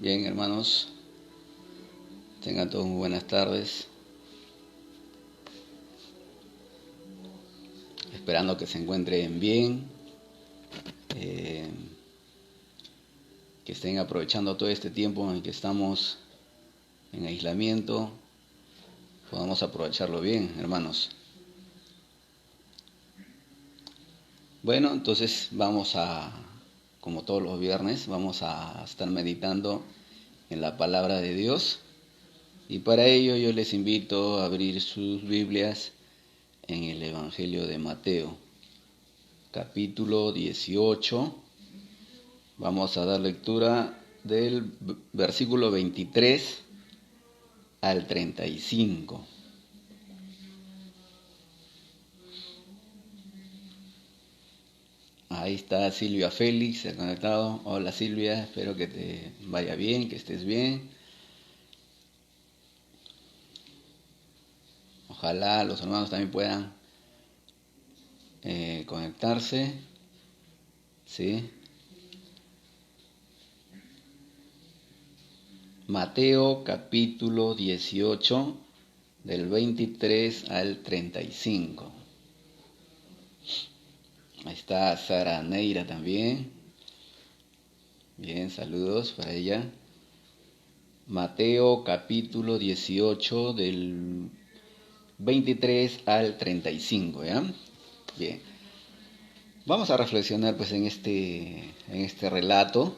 Bien, hermanos, tengan todos muy buenas tardes. Esperando que se encuentren bien, que estén aprovechando todo este tiempo en el que estamos en aislamiento. Podamos aprovecharlo bien, hermanos. Bueno, entonces como todos los viernes, vamos a estar meditando en la palabra de Dios. Y para ello yo les invito a abrir sus Biblias en el Evangelio de Mateo, capítulo 18. Vamos a dar lectura del versículo 23 al 35. Ahí está Silvia Félix, se ha conectado. Hola Silvia, espero que te vaya bien, que estés bien. Ojalá los hermanos también puedan conectarse. ¿Sí? Mateo capítulo 18, del 23 al 35. Ahí está Sara Neira también. Bien, saludos para ella. Mateo capítulo 18, del 23 al 35, ¿ya? Bien. Vamos a reflexionar pues en este relato,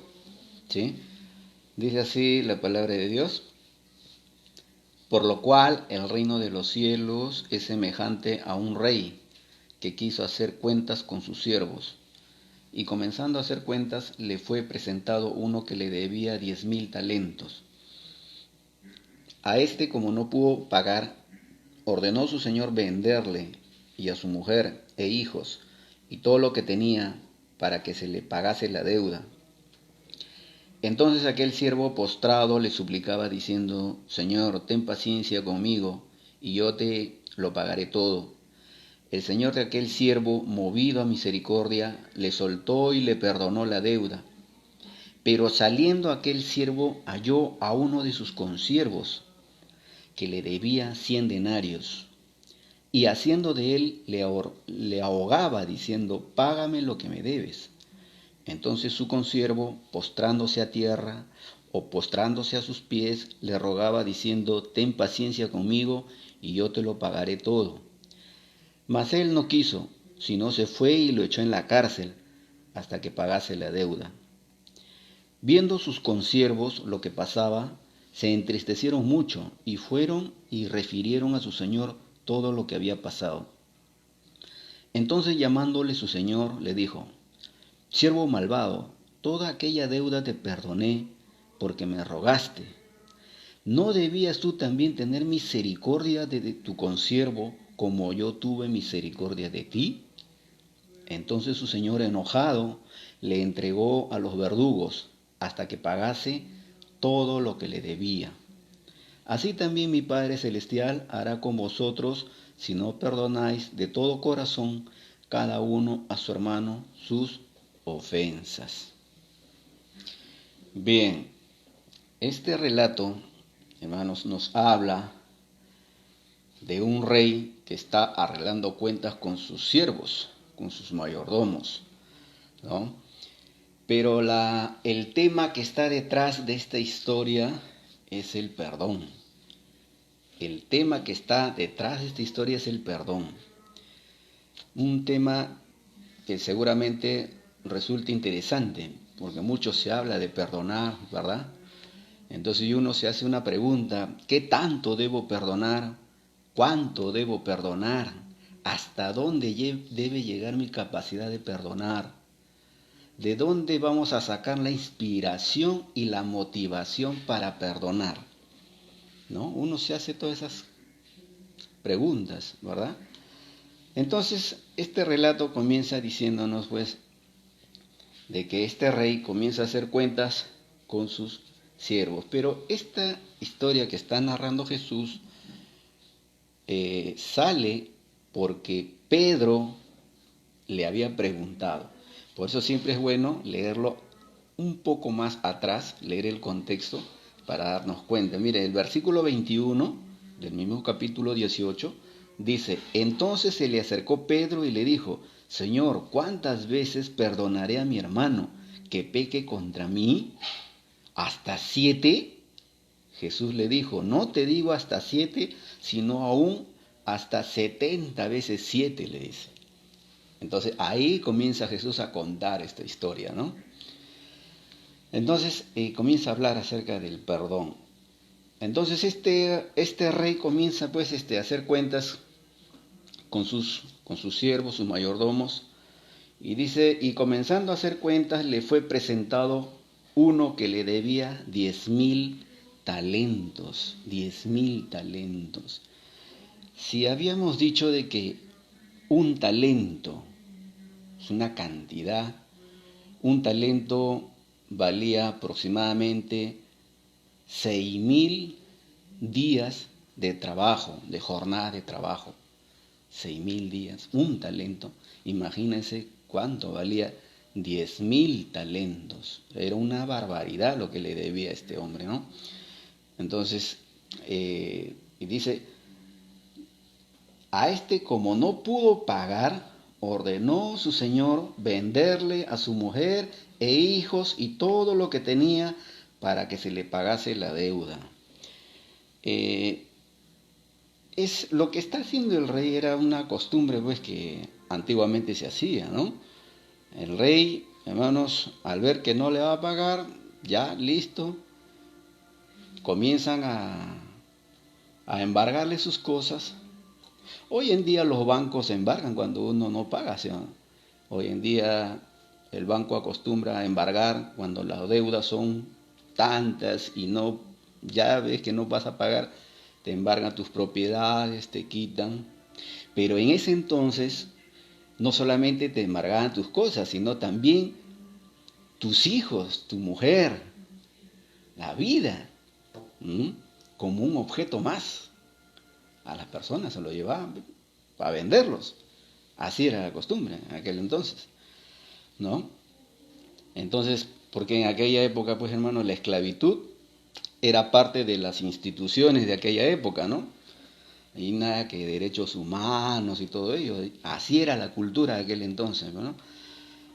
¿sí? Dice así la palabra de Dios: por lo cual el reino de los cielos es semejante a un rey que quiso hacer cuentas con sus siervos. Y comenzando a hacer cuentas, le fue presentado uno que le debía 10,000 talentos. A este, como no pudo pagar, ordenó su señor venderle y a su mujer e hijos y todo lo que tenía para que se le pagase la deuda. Entonces aquel siervo postrado le suplicaba diciendo: Señor, ten paciencia conmigo y yo te lo pagaré todo. El señor de aquel siervo, movido a misericordia, le soltó y le perdonó la deuda. Pero saliendo aquel siervo halló a uno de sus consiervos que le debía 100 denarios. Y haciendo de él le ahogaba diciendo: págame lo que me debes. Entonces su consiervo, postrándose a tierra o postrándose a sus pies, le rogaba diciendo: ten paciencia conmigo y yo te lo pagaré todo. Mas él no quiso, sino se fue y lo echó en la cárcel hasta que pagase la deuda. Viendo sus consiervos lo que pasaba, se entristecieron mucho y fueron y refirieron a su señor todo lo que había pasado. Entonces llamándole su señor, le dijo: siervo malvado, toda aquella deuda te perdoné porque me rogaste. ¿No debías tú también tener misericordia de tu consiervo como yo tuve misericordia de ti? Entonces su señor, enojado, le entregó a los verdugos hasta que pagase todo lo que le debía. Así también mi Padre Celestial hará con vosotros si no perdonáis de todo corazón cada uno a su hermano sus ofensas. Bien, este relato, hermanos, nos habla de un rey que está arreglando cuentas con sus siervos, con sus mayordomos, ¿no? Pero el tema que está detrás de esta historia es el perdón. El tema que está detrás de esta historia es el perdón. Un tema que seguramente resulta interesante, porque mucho se habla de perdonar, ¿verdad? Entonces uno se hace una pregunta: ¿qué tanto debo perdonar? ¿Cuánto debo perdonar? ¿Hasta dónde debe llegar mi capacidad de perdonar? ¿De dónde vamos a sacar la inspiración y la motivación para perdonar? ¿No? Uno se hace todas esas preguntas, ¿verdad? Entonces, este relato comienza diciéndonos, pues, de que este rey comienza a hacer cuentas con sus siervos. Pero esta historia que está narrando Jesús sale porque Pedro le había preguntado. Por eso siempre es bueno leerlo un poco más atrás, leer el contexto para darnos cuenta. Mire, el versículo 21 del mismo capítulo 18 dice: entonces se le acercó Pedro y le dijo: Señor, ¿cuántas veces perdonaré a mi hermano que peque contra mí? ¿Hasta 7? Jesús le dijo: no te digo hasta 7, sino aún hasta 70 veces 7, le dice. Entonces ahí comienza Jesús a contar esta historia, ¿no? Entonces comienza a hablar acerca del perdón. Entonces este rey comienza pues a hacer cuentas con sus siervos, sus mayordomos, y dice: y comenzando a hacer cuentas le fue presentado uno que le debía 10,000 talentos. 10,000 talentos. Si habíamos dicho de que un talento es una cantidad, un talento valía aproximadamente 6,000 días de trabajo, de jornada de trabajo. 6,000 días, un talento. Imagínense cuánto valía 10,000 talentos. Era una barbaridad lo que le debía a este hombre, ¿no? Entonces, y dice: a este, como no pudo pagar, ordenó su señor venderle a su mujer e hijos y todo lo que tenía para que se le pagase la deuda. Es lo que está haciendo el rey, era una costumbre pues que antiguamente se hacía, ¿no? El rey, hermanos, al ver que no le va a pagar, ya listo, comienzan a embargarle sus cosas. Hoy en día los bancos embargan cuando uno no paga, ¿sí? Hoy en día el banco acostumbra a embargar cuando las deudas son tantas y no, ya ves que no vas a pagar, te embargan tus propiedades, te quitan. Pero en ese entonces no solamente te embargaban tus cosas, sino también tus hijos, tu mujer, la vida, como un objeto más. A las personas se lo llevaban para venderlos. Así era la costumbre en aquel entonces, ¿no? Entonces, porque en aquella época, pues hermano, la esclavitud era parte de las instituciones de aquella época, ¿no? Y nada que derechos humanos y todo ello. Así era la cultura de aquel entonces, ¿no?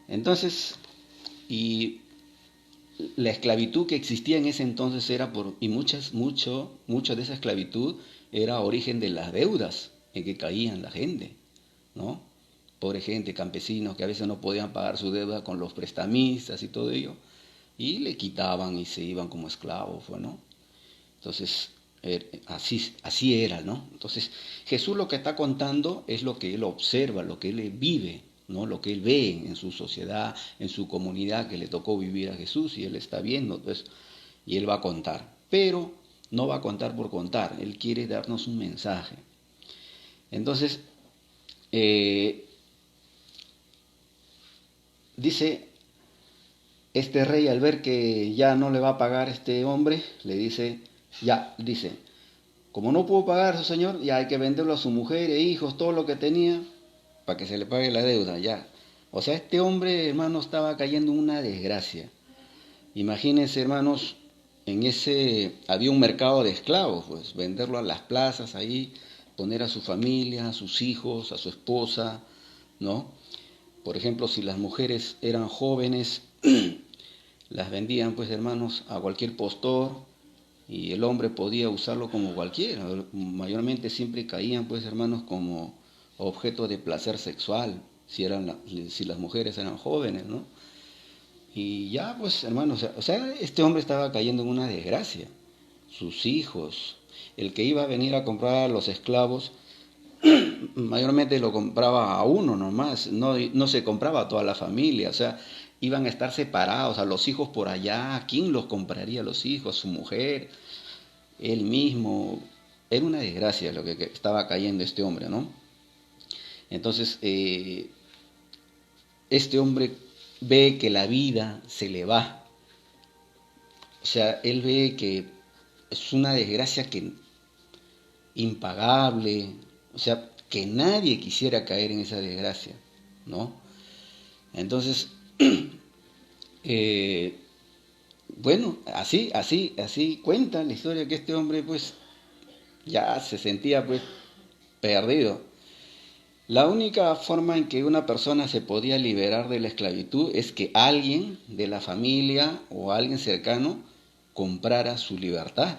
Entonces, y la esclavitud que existía en ese entonces era mucho de esa esclavitud era origen de las deudas en que caían la gente, ¿no? Pobre gente, campesinos que a veces no podían pagar su deuda con los prestamistas y todo ello, y le quitaban y se iban como esclavos, ¿no? Entonces, así era, ¿no? Entonces, Jesús lo que está contando es lo que él observa, lo que él vive, ¿no? Lo que él ve en su sociedad, en su comunidad que le tocó vivir a Jesús, y él está viendo, pues, y él va a contar. Pero no va a contar por contar, él quiere darnos un mensaje. Entonces, dice, este rey, al ver que ya no le va a pagar este hombre, le dice, como no pudo pagar a su señor, ya hay que venderlo a su mujer e hijos, todo lo que tenía, para que se le pague la deuda, ya. O sea, este hombre, hermanos, estaba cayendo en una desgracia. Imagínense, hermanos, había un mercado de esclavos, pues, venderlo a las plazas ahí, poner a su familia, a sus hijos, a su esposa, ¿no? Por ejemplo, si las mujeres eran jóvenes, las vendían, pues, hermanos, a cualquier postor, y el hombre podía usarlo como cualquiera. Mayormente siempre caían, pues, hermanos, como objeto de placer sexual, si las mujeres eran jóvenes, ¿no? Y ya, pues, hermanos, o sea, este hombre estaba cayendo en una desgracia. Sus hijos, el que iba a venir a comprar a los esclavos, mayormente lo compraba a uno nomás, no se compraba a toda la familia, o sea, iban a estar separados, a los hijos por allá. ¿Quién los compraría a los hijos? Su mujer, él mismo. Era una desgracia lo que estaba cayendo este hombre, ¿no? Entonces, este hombre ve que la vida se le va. O sea, él ve que es una desgracia impagable, o sea, que nadie quisiera caer en esa desgracia, ¿no? Entonces, Bueno, así cuenta la historia que este hombre pues ya se sentía pues perdido. La única forma en que una persona se podía liberar de la esclavitud es que alguien de la familia o alguien cercano comprara su libertad,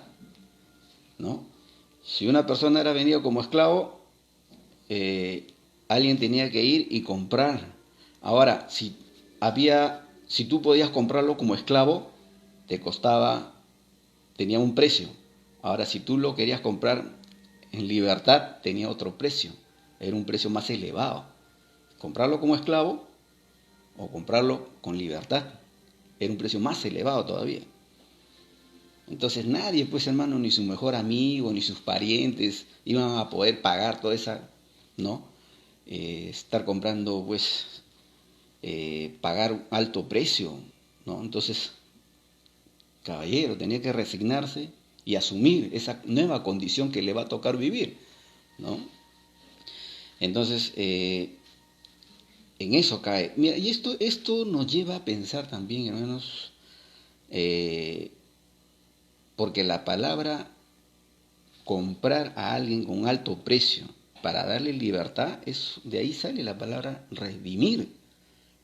¿no? Si una persona era vendida como esclavo, eh, alguien tenía que ir y comprar. Ahora, si tú podías comprarlo como esclavo, te costaba, tenía un precio. Ahora, si tú lo querías comprar en libertad, tenía otro precio. Era un precio más elevado. Comprarlo como esclavo o comprarlo con libertad. Era un precio más elevado todavía. Entonces nadie, pues hermano, ni su mejor amigo, ni sus parientes iban a poder pagar toda esa, ¿no? Estar comprando, pues, pagar un alto precio, ¿no? Entonces, caballero, tenía que resignarse y asumir esa nueva condición que le va a tocar vivir, ¿no? Entonces, en eso cae. Mira, y esto nos lleva a pensar también, hermanos, eh, porque la palabra comprar a alguien con alto precio para darle libertad, de ahí sale la palabra redimir.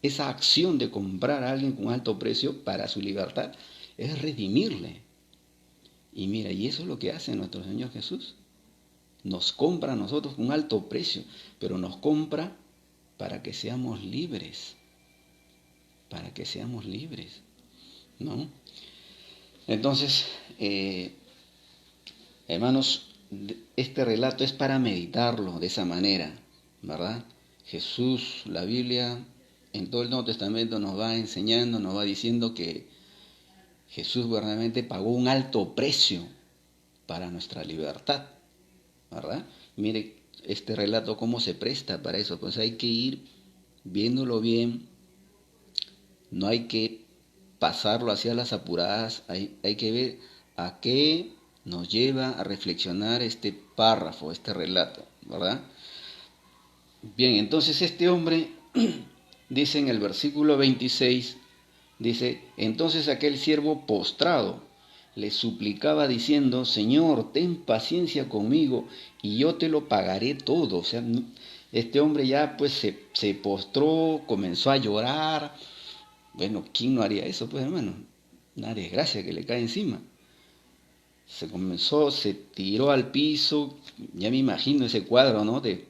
Esa acción de comprar a alguien con alto precio para su libertad es redimirle. Y mira, y eso es lo que hace nuestro Señor Jesús. Nos compra a nosotros con alto precio, pero nos compra para que seamos libres, para que seamos libres, ¿no? Entonces, hermanos, este relato es para meditarlo de esa manera, ¿verdad? Jesús, la Biblia, en todo el Nuevo Testamento nos va enseñando, nos va diciendo que Jesús verdaderamente pagó un alto precio para nuestra libertad, ¿verdad? Mire este relato cómo se presta para eso, pues hay que ir viéndolo bien, no hay que pasarlo hacia las apuradas, hay que ver a qué nos lleva a reflexionar este párrafo, este relato, ¿verdad? Bien, entonces este hombre dice en el versículo 26, dice, entonces aquel siervo postrado le suplicaba diciendo, Señor, ten paciencia conmigo y yo te lo pagaré todo. O sea, este hombre ya pues se postró, comenzó a llorar. Bueno, ¿quién no haría eso, pues hermano? Una desgracia que le cae encima. Se tiró al piso, ya me imagino ese cuadro, ¿no? De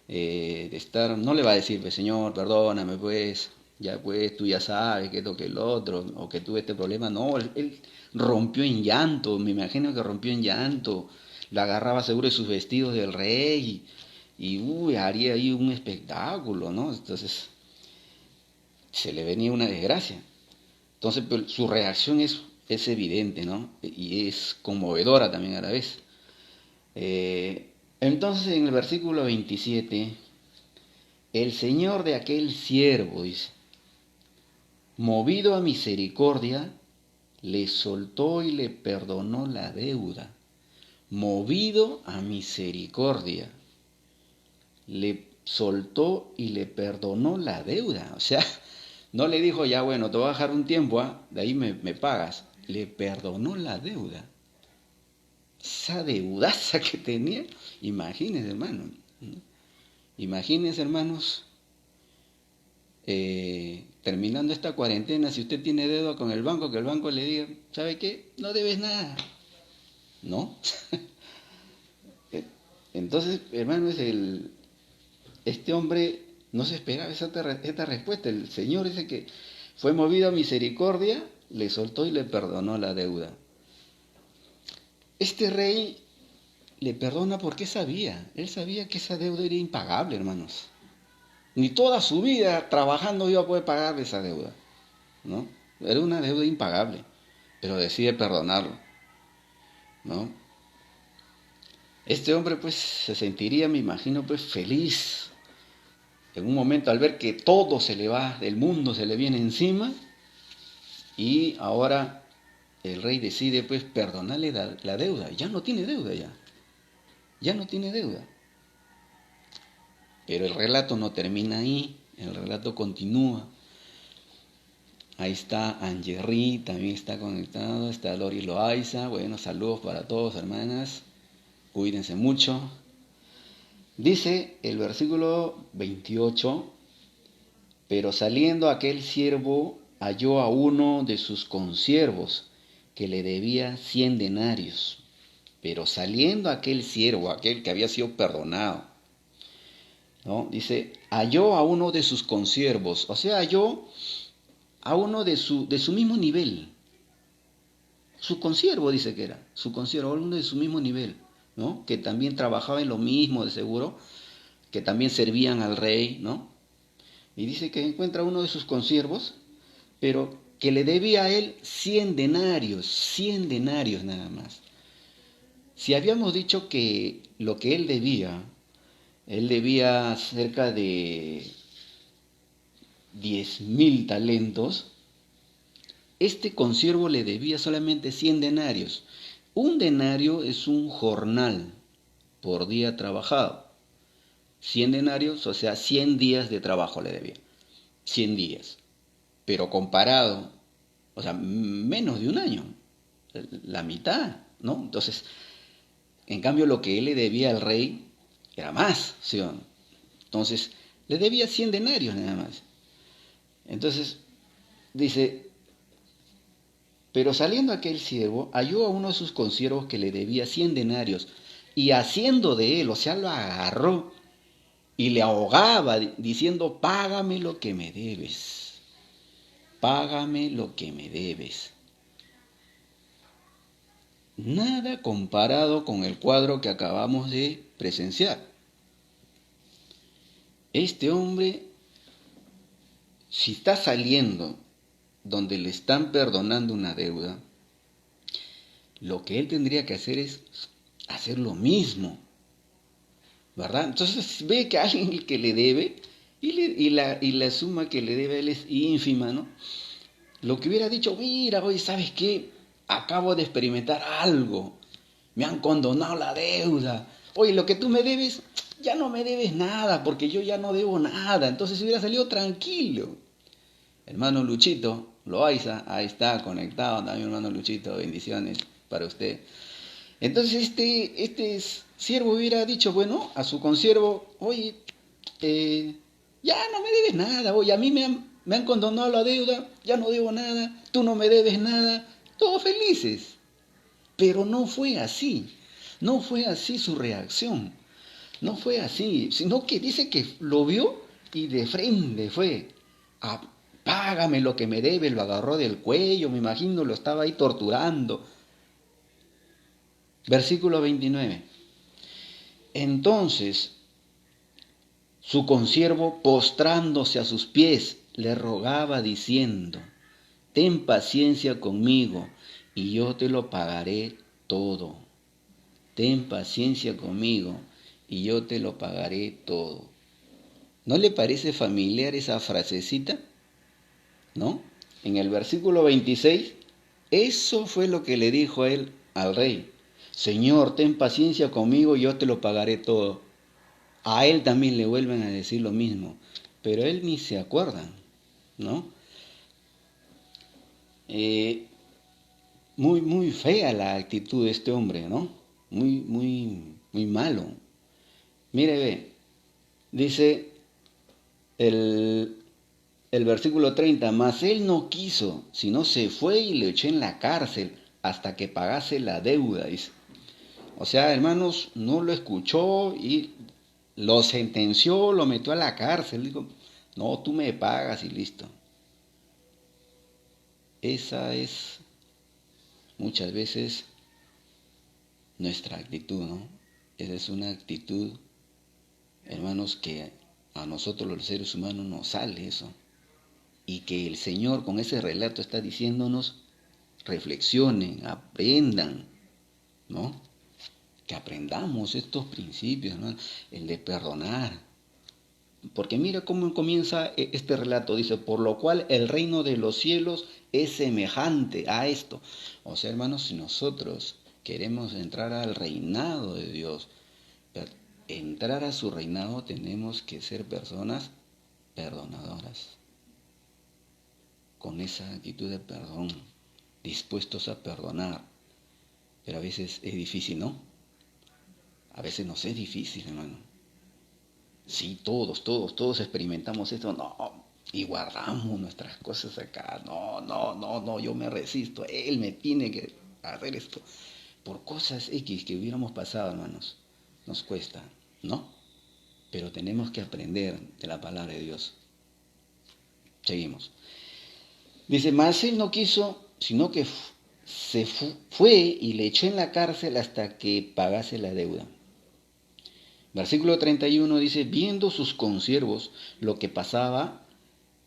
estar, no le va a decir, pues, Señor, perdóname, pues, ya pues, tú ya sabes que esto que el otro, o que tuve este problema. No, él rompió en llanto, me imagino que rompió en llanto, lo agarraba seguro de sus vestidos del rey, uy, haría ahí un espectáculo, ¿no? Entonces, se le venía una desgracia. Entonces, pues, su reacción es evidente, ¿no? Y es conmovedora también a la vez. Entonces, en el versículo 27, el Señor de aquel siervo, dice, movido a misericordia, le soltó y le perdonó la deuda. Movido a misericordia, le soltó y le perdonó la deuda. O sea, no le dijo, ya bueno, te voy a dejar un tiempo, de ahí me pagas. Le perdonó la deuda. Esa deudaza que tenía, imagínense, hermano. Imagínense, hermanos, terminando esta cuarentena, si usted tiene deuda con el banco, que el banco le diga, ¿sabe qué? No debes nada. ¿No? Entonces, hermanos, este hombre no se esperaba esta respuesta. El Señor dice que fue movido a misericordia, le soltó y le perdonó la deuda. Este rey le perdona porque él sabía que esa deuda era impagable, hermanos. Ni toda su vida trabajando iba a poder pagar esa deuda, ¿no? Era una deuda impagable, pero decide perdonarlo, ¿no? Este hombre pues se sentiría, me imagino, pues feliz en un momento al ver que todo se le va, del mundo se le viene encima y ahora el rey decide pues perdonarle la deuda. Ya no tiene deuda ya no tiene deuda. Pero el relato no termina ahí, el relato continúa. Ahí está Angerri, también está conectado. Está Lori Loaiza. Bueno, saludos para todos, hermanas. Cuídense mucho. Dice el versículo 28, pero saliendo aquel siervo halló a uno de sus consiervos que le debía 100 denarios. Pero saliendo aquel siervo, aquel que había sido perdonado, ¿no? Dice, halló a uno de sus consiervos, o sea, halló a uno de su mismo nivel. Su consiervo dice que era, su consiervo, uno de su mismo nivel, ¿no? Que también trabajaba en lo mismo, de seguro, que también servían al rey, ¿no? Y dice que encuentra uno de sus consiervos, pero que le debía a él 100 denarios nada más. Si habíamos dicho que lo que él debía cerca de 10.000 talentos, este consiervo le debía solamente 100 denarios. Un denario es un jornal por día trabajado. 100 denarios, o sea, 100 días de trabajo le debía. 100 días. Pero comparado, o sea, menos de un año. La mitad, ¿no? Entonces, en cambio, lo que él le debía al rey era más, ¿sí o no? Entonces, le debía 100 denarios nada más. Entonces, dice, pero saliendo aquel siervo, halló a uno de sus consiervos que le debía 100 denarios, y haciendo de él, o sea, lo agarró y le ahogaba, diciendo, págame lo que me debes, págame lo que me debes. Nada comparado con el cuadro que acabamos de presenciar. Este hombre, si está saliendo donde le están perdonando una deuda, lo que él tendría que hacer es hacer lo mismo, ¿verdad? Entonces ve que alguien que le debe y la suma que le debe a él es ínfima, ¿no? Lo que hubiera dicho, mira, oye, ¿sabes qué? Acabo de experimentar algo, me han condonado la deuda, oye, lo que tú me debes, ya no me debes nada, porque yo ya no debo nada, entonces hubiera salido tranquilo. Hermano Luchito, Loaiza, ahí está conectado también, hermano Luchito, bendiciones para usted. Entonces este siervo hubiera dicho, bueno, a su consiervo, oye, ya no me debes nada, oye, a mí me han condonado la deuda, ya no debo nada, tú no me debes nada, todos felices. Pero no fue así, no fue así su reacción, no fue así, sino que dice que lo vio y de frente fue, a, págame lo que me debe, lo agarró del cuello, me imagino, lo estaba ahí torturando. Versículo 29. Entonces su consiervo, postrándose a sus pies, le rogaba diciendo, ten paciencia conmigo y yo te lo pagaré todo. Ten paciencia conmigo y yo te lo pagaré todo. ¿No le parece familiar esa frasecita? ¿No? En el versículo 26, eso fue lo que le dijo a él al rey. Señor, ten paciencia conmigo y yo te lo pagaré todo. A él también le vuelven a decir lo mismo, pero él ni se acuerda, ¿no? Muy fea la actitud de este hombre, ¿no? Muy malo. Mire, ve, dice el versículo 30, mas él no quiso, sino se fue y le echó en la cárcel hasta que pagase la deuda, dice. O sea, hermanos, no lo escuchó y lo sentenció, lo metió a la cárcel. Dijo, no, tú me pagas y listo. Esa es muchas veces nuestra actitud, ¿no? Esa es una actitud, hermanos, que a nosotros los seres humanos nos sale eso. Y que el Señor con ese relato está diciéndonos, reflexionen, aprendan, ¿no? Que aprendamos estos principios, ¿no? El de perdonar. Porque mira cómo comienza este relato. Dice, por lo cual el reino de los cielos es semejante a esto. O sea, hermanos, si nosotros queremos entrar al reinado de Dios, entrar a su reinado, tenemos que ser personas perdonadoras. con esa actitud de perdón, dispuestos a perdonar. Pero a veces es difícil, ¿no? A veces nos es difícil, hermano. Sí, todos experimentamos esto, no, y guardamos nuestras cosas acá, no, yo me resisto, él me tiene que hacer esto. Por cosas X que hubiéramos pasado, hermanos, nos cuesta, ¿no? Pero tenemos que aprender de la palabra de Dios. Seguimos. Dice, mas él no quiso, sino que fue y le echó en la cárcel hasta que pagase la deuda. Versículo 31 dice, viendo sus consiervos lo que pasaba,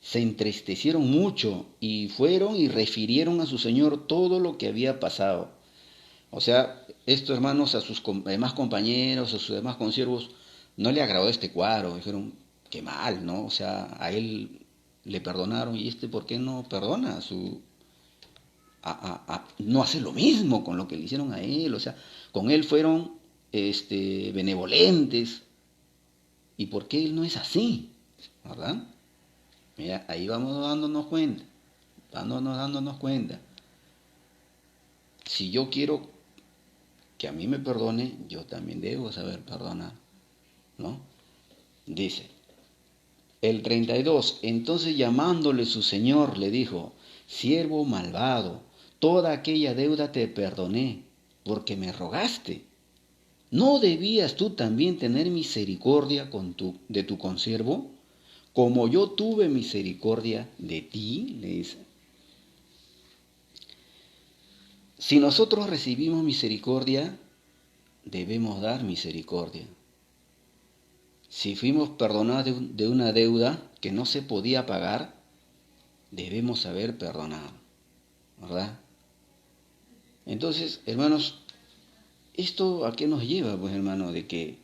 se entristecieron mucho y fueron y refirieron a su señor todo lo que había pasado. O sea, estos hermanos a sus demás compañeros, a sus demás consiervos, no le agradó este cuadro. Dijeron, qué mal, ¿no? O sea, a él le perdonaron y ¿por qué no perdona? No hace lo mismo con lo que le hicieron a él. O sea, con él fueron benevolentes. ¿Y por qué él no es así? ¿Verdad? Mira, ahí vamos dándonos cuenta. Si yo quiero que a mí me perdone, yo también debo saber perdonar, ¿no? Dice, el 32, entonces llamándole su señor, le dijo, siervo malvado, toda aquella deuda te perdoné, porque me rogaste. ¿No debías tú también tener misericordia de tu consiervo, como yo tuve misericordia de ti? Le dice. Si nosotros recibimos misericordia, debemos dar misericordia. Si fuimos perdonados de una deuda que no se podía pagar, debemos saber perdonar, ¿verdad? Entonces, hermanos, ¿esto a qué nos lleva? Pues, hermano, de que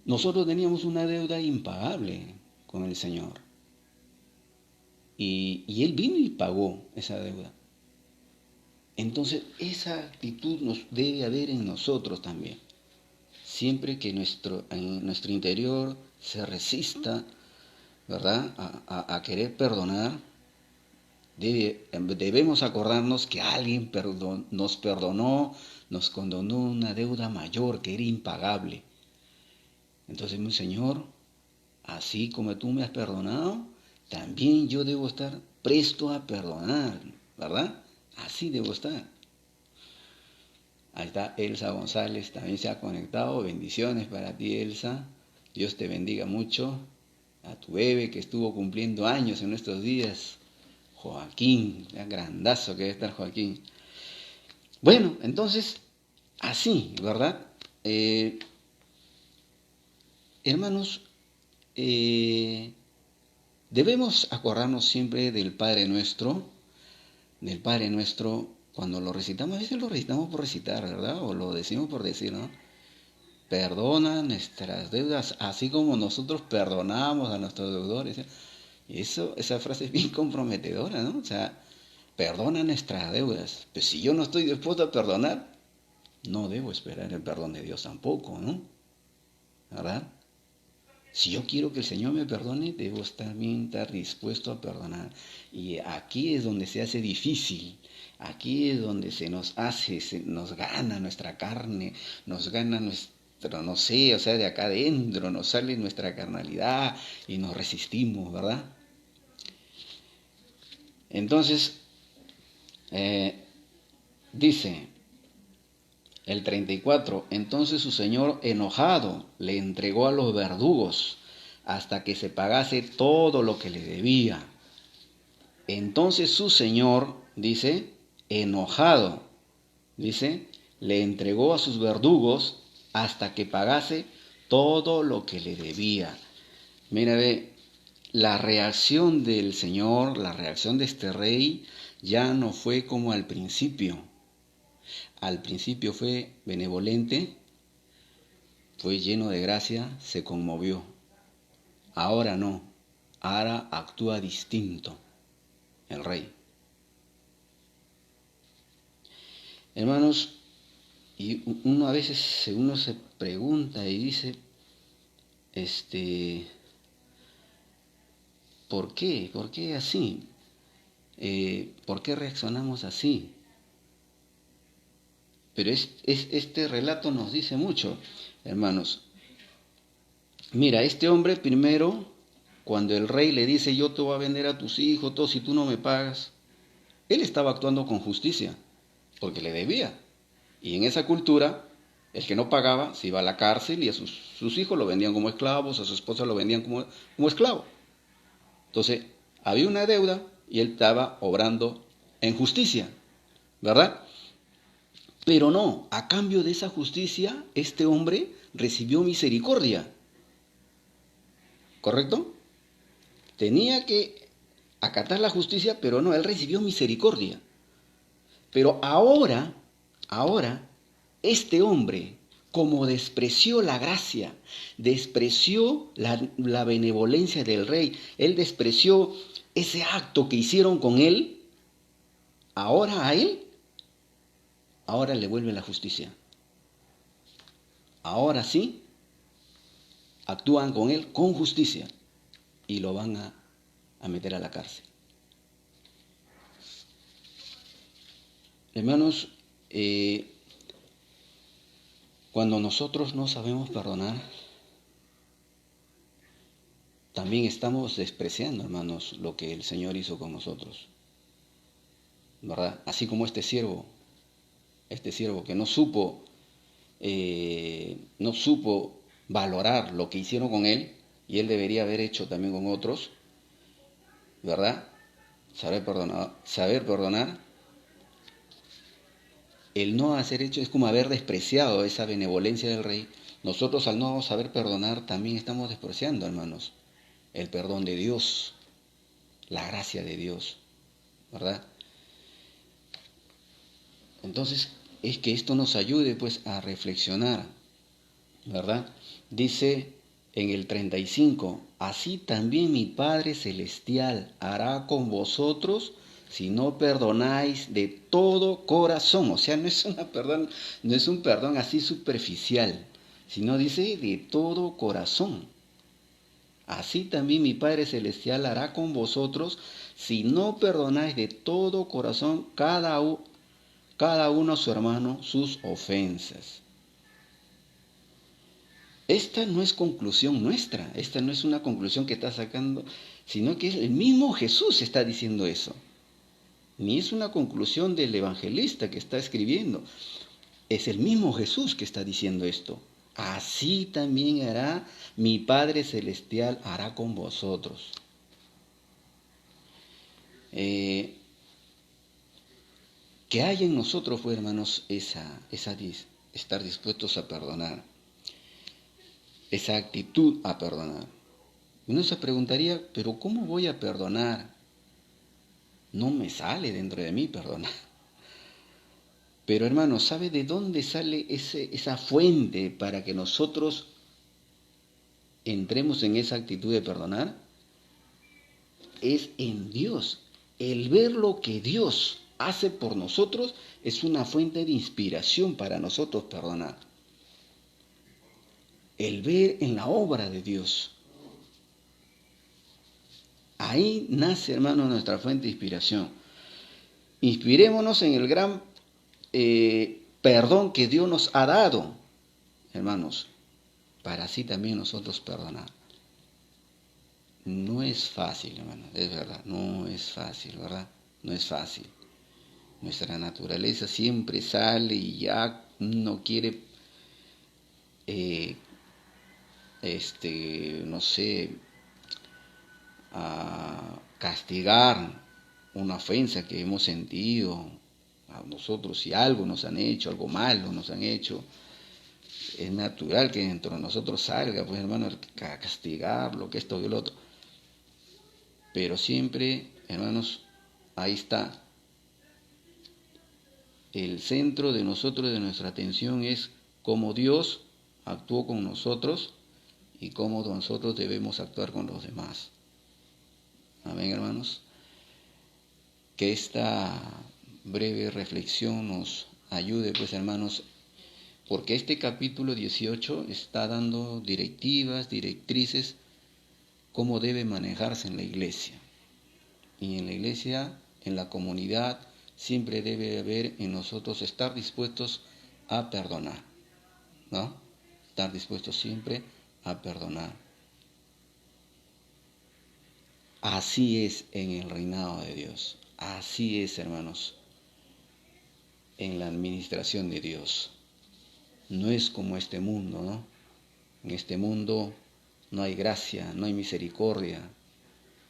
nosotros teníamos una deuda impagable con el Señor. Y Él vino y pagó esa deuda. Entonces, esa actitud nos debe haber en nosotros también. Siempre que en nuestro interior se resista, ¿verdad?, a querer perdonar, debemos acordarnos que alguien nos perdonó, nos condonó una deuda mayor que era impagable. Entonces, mi Señor, así como tú me has perdonado, también yo debo estar presto a perdonar, ¿verdad? Así debo estar. Ahí está Elsa González, también se ha conectado. Bendiciones para ti, Elsa. Dios te bendiga mucho. A tu bebé que estuvo cumpliendo años en estos días. Joaquín, ya grandazo que debe estar Joaquín. Bueno, entonces, así, ¿verdad? Hermanos, debemos acordarnos siempre del Padre Nuestro, cuando lo recitamos. A veces lo recitamos por recitar, ¿verdad? O lo decimos por decir, ¿no? Perdona nuestras deudas, así como nosotros perdonamos a nuestros deudores. Esa frase es bien comprometedora, ¿no? O sea, perdona nuestras deudas. Pues si yo no estoy dispuesto a perdonar, no debo esperar el perdón de Dios tampoco, ¿no? ¿Verdad? Si yo quiero que el Señor me perdone, debo también estar dispuesto a perdonar. Y aquí es donde se hace difícil. Aquí es donde nos gana nuestra carne, nos gana no sé, o sea, de acá adentro nos sale nuestra carnalidad y nos resistimos, ¿verdad? Entonces, dice el 34, entonces su señor enojado le entregó a los verdugos hasta que se pagase todo lo que le debía. Entonces su señor, dice, enojado, dice, le entregó a sus verdugos hasta que pagase todo lo que le debía. Mira, ve, la reacción del Señor, la reacción de este rey, ya no fue como al principio. Al principio fue benevolente, fue lleno de gracia, se conmovió. Ahora no, ahora actúa distinto el rey. Hermanos, y uno a veces se pregunta y dice, ¿por qué? ¿Por qué así? ¿Por qué reaccionamos así? Pero este relato nos dice mucho, hermanos. Mira, este hombre primero, cuando el rey le dice, yo te voy a vender a tus hijos, todo, si tú no me pagas, él estaba actuando con justicia, porque le debía. Y en esa cultura, el que no pagaba se iba a la cárcel y a sus hijos lo vendían como esclavos, a su esposa lo vendían como esclavo. Entonces, había una deuda y él estaba obrando en justicia, ¿verdad? Pero no, a cambio de esa justicia, este hombre recibió misericordia, ¿correcto? Tenía que acatar la justicia, pero no, él recibió misericordia. Pero ahora, este hombre, como despreció la gracia, despreció la benevolencia del rey, él despreció ese acto que hicieron con él, ahora a él, ahora le vuelve la justicia. Ahora sí, actúan con él con justicia y lo van a meter a la cárcel. Hermanos, cuando nosotros no sabemos perdonar, también estamos despreciando, hermanos, lo que el Señor hizo con nosotros, ¿verdad? Así como este siervo que no supo valorar lo que hicieron con él, y él debería haber hecho también con otros, ¿verdad? Saber perdonar. El no hacer hecho es como haber despreciado esa benevolencia del rey. Nosotros al no saber perdonar también estamos despreciando, hermanos, el perdón de Dios, la gracia de Dios, ¿verdad? Entonces, es que esto nos ayude pues a reflexionar, ¿verdad? Dice en el 35, así también mi Padre Celestial hará con vosotros si no perdonáis de todo corazón. O sea, no es un perdón así superficial, sino dice de todo corazón. Así también mi Padre Celestial hará con vosotros si no perdonáis de todo corazón cada uno a su hermano sus ofensas. Esta no es conclusión nuestra, esta no es una conclusión que está sacando, sino que el mismo Jesús está diciendo eso. Ni es una conclusión del evangelista que está escribiendo, es el mismo Jesús que está diciendo esto. Así también hará mi Padre Celestial, hará con vosotros. Que haya en nosotros, pues, hermanos, estar dispuestos a perdonar, esa actitud a perdonar. Uno se preguntaría, pero ¿cómo voy a perdonar? No me sale dentro de mí perdonar. Pero hermanos, ¿sabe de dónde sale esa fuente para que nosotros entremos en esa actitud de perdonar? Es en Dios. El ver lo que Dios hace por nosotros es una fuente de inspiración para nosotros perdonar. El ver en la obra de Dios. Ahí nace, hermano, nuestra fuente de inspiración. Inspirémonos en el gran perdón que Dios nos ha dado, hermanos, para así también nosotros perdonar. No es fácil, hermano, es verdad, no es fácil, ¿verdad? No es fácil. Nuestra naturaleza siempre sale y ya no quiere, no sé, castigar una ofensa que hemos sentido a nosotros, si algo nos han hecho, algo malo nos han hecho. Es natural que dentro de nosotros salga, pues hermano, a castigar lo que esto y lo otro. Pero siempre, hermanos, ahí está. El centro de nosotros, de nuestra atención, es cómo Dios actuó con nosotros y cómo nosotros debemos actuar con los demás. Amén, hermanos. Que esta breve reflexión nos ayude, pues, hermanos, porque este capítulo 18 está dando directrices, cómo debe manejarse en la iglesia. Y en la iglesia en la comunidad, siempre debe haber en nosotros estar dispuestos a perdonar, ¿no? Estar dispuestos siempre a perdonar. Así es en el reinado de Dios. Así es, hermanos, en la administración de Dios. No es como este mundo, ¿no? En este mundo no hay gracia, no hay misericordia,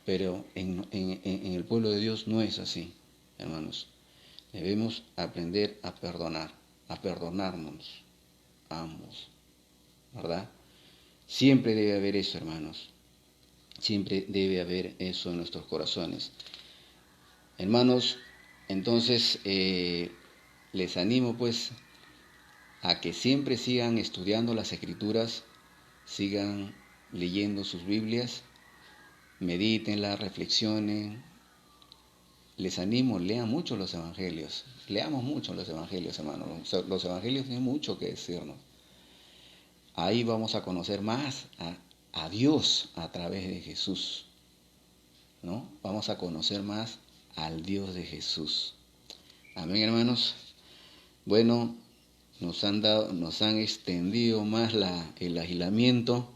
pero en el pueblo de Dios no es así, hermanos. Debemos aprender a perdonar, a perdonarnos ambos, ¿verdad? Siempre debe haber eso, hermanos. Siempre debe haber eso en nuestros corazones. Hermanos, entonces les animo pues a que siempre sigan estudiando las Escrituras, sigan leyendo sus Biblias, medítenlas, reflexionen. Les animo, lean mucho los Evangelios. Leamos mucho los Evangelios, hermanos. Los Evangelios tienen mucho que decirnos. Ahí vamos a conocer más a Dios a través de Jesús, ¿no? Vamos a conocer más al Dios de Jesús. Amén, hermanos. Bueno, nos han extendido más el aislamiento.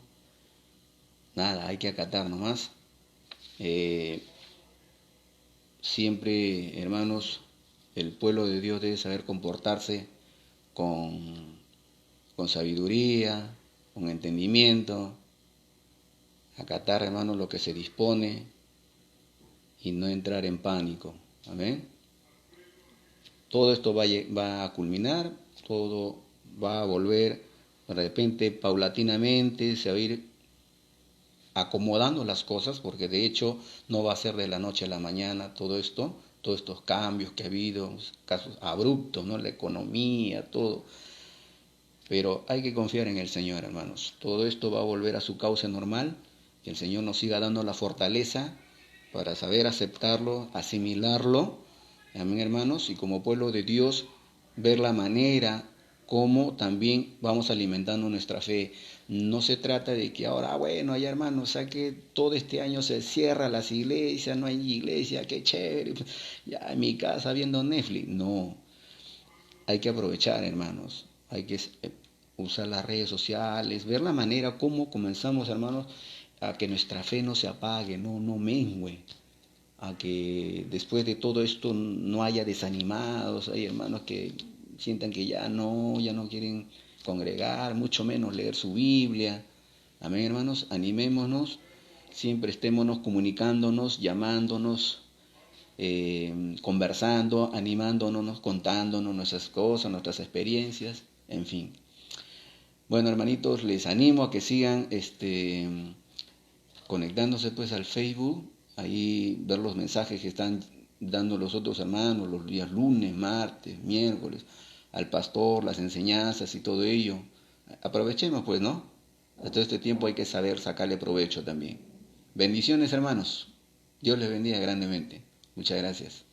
Nada, hay que acatar nomás. Siempre, hermanos, el pueblo de Dios debe saber comportarse con sabiduría, con entendimiento, acatar, hermanos, lo que se dispone y no entrar en pánico. Amén. Todo esto va a culminar, todo va a volver de repente paulatinamente, se va a ir acomodando las cosas, porque de hecho no va a ser de la noche a la mañana todo esto, todos estos cambios que ha habido, casos abruptos, ¿no? La economía, todo. Pero hay que confiar en el Señor, hermanos. Todo esto va a volver a su cauce normal, que el Señor nos siga dando la fortaleza para saber aceptarlo, asimilarlo. Amén, hermanos, y como pueblo de Dios, ver la manera como también vamos alimentando nuestra fe. No se trata de que ahora, bueno, ya hermanos, ya que todo este año se cierra las iglesias, no hay iglesia, qué chévere, ya en mi casa viendo Netflix. No, hay que aprovechar, hermanos, hay que usar las redes sociales, ver la manera como comenzamos, hermanos, a que nuestra fe no se apague, no mengue, a que después de todo esto no haya desanimados, hay hermanos que sientan que ya no quieren congregar, mucho menos leer su Biblia. Amén, hermanos, animémonos, siempre estémonos comunicándonos, llamándonos, conversando, animándonos, contándonos nuestras cosas, nuestras experiencias, en fin. Bueno, hermanitos, les animo a que sigan conectándose pues al Facebook, ahí ver los mensajes que están dando los otros hermanos los días lunes, martes, miércoles, al pastor, las enseñanzas y todo ello. Aprovechemos pues, ¿no? A todo este tiempo hay que saber sacarle provecho también. Bendiciones, hermanos. Dios les bendiga grandemente. Muchas gracias.